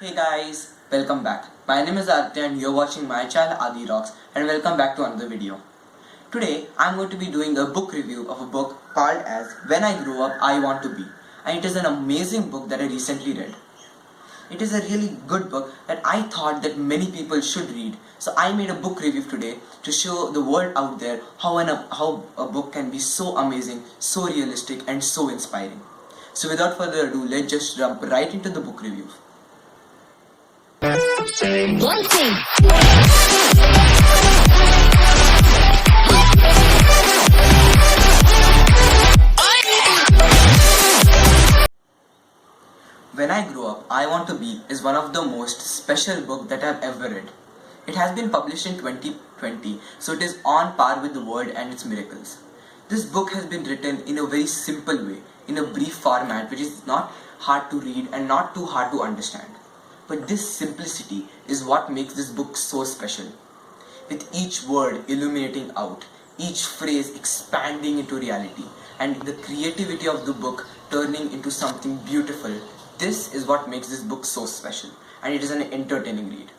Hey guys, welcome back. My name is Aditya and you're watching my channel Adi Rocks, and welcome back to another video. Today I'm going to be doing a book review of a book called as When I Grow Up I Want to Be, and it is an amazing book that I recently read. It is a really good book that I thought that many people should read. So I made a book review today to show the world out there how a book can be so amazing, so realistic and so inspiring. So without further ado, let's just jump right into the book review. One thing. When I Grow Up, I Want to Be is one of the most special books that I've ever read. It has been published in 2020, so it is on par with the world and its miracles. This book has been written in a very simple way, in a brief format which is not hard to read and not too hard to understand. But this simplicity is what makes this book so special. With each word illuminating out, each phrase expanding into reality, and the creativity of the book turning into something beautiful, this is what makes this book so special, and it is an entertaining read.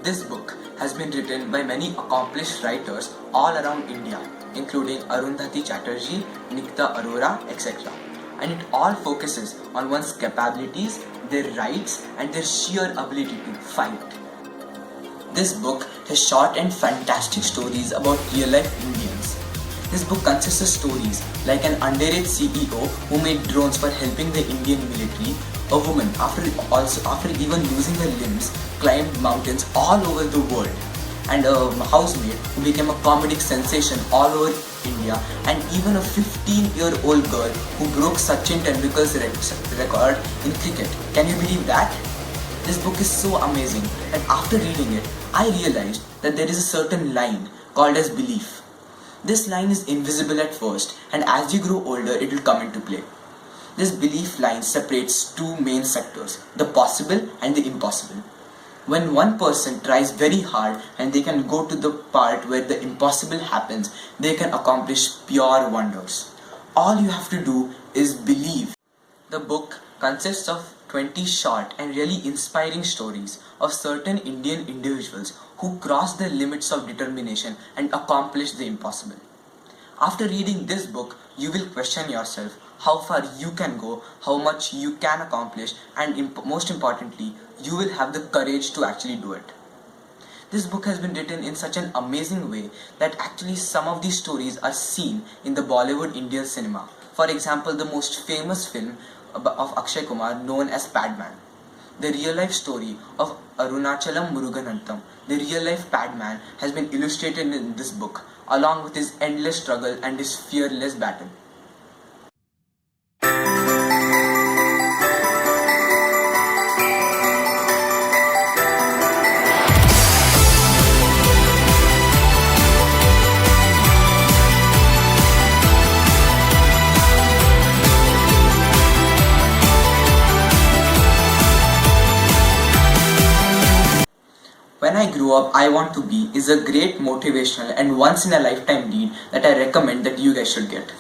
This book has been written by many accomplished writers all around India, including Arundhati Chatterjee, Nikita Arora, etc. And it all focuses on one's capabilities, their rights, and their sheer ability to fight. This book has short and fantastic stories about real-life Indians. This book consists of stories like an underage CEO who made drones for helping the Indian military, a woman after even losing her limbs climbed mountains all over the world, and a housemaid who became a comedic sensation all over India, and even a 15-year-old girl who broke Sachin Tendulkar's record in cricket. Can you believe that? This book is so amazing, and after reading it, I realized that there is a certain line called as belief. This line is invisible at first, and as you grow older, it will come into play. This belief line separates two main sectors, the possible and the impossible. When one person tries very hard and they can go to the part where the impossible happens, they can accomplish pure wonders. All you have to do is believe. The book consists of 20 short and really inspiring stories of certain Indian individuals who crossed the limits of determination and accomplished the impossible. After reading this book, you will question yourself how far you can go, how much you can accomplish, and most importantly, you will have the courage to actually do it. This book has been written in such an amazing way that actually some of these stories are seen in the Bollywood Indian cinema. For example, the most famous film of Akshay Kumar known as Padman. The real life story of Arunachalam Muruganattam, the real life Padman, has been illustrated in this book along with his endless struggle and his fearless battle. When I Grow Up I Want to Be is a great motivational and once in a lifetime read that I recommend that you guys should get.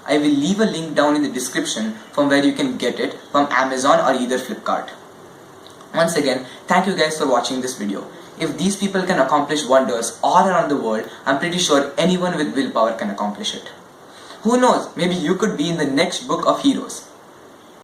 I will leave a link down in the description from where you can get it from Amazon or either Flipkart. Once again, thank you guys for watching this video. If these people can accomplish wonders all around the world, I'm pretty sure anyone with willpower can accomplish it. Who knows, maybe you could be in the next book of heroes.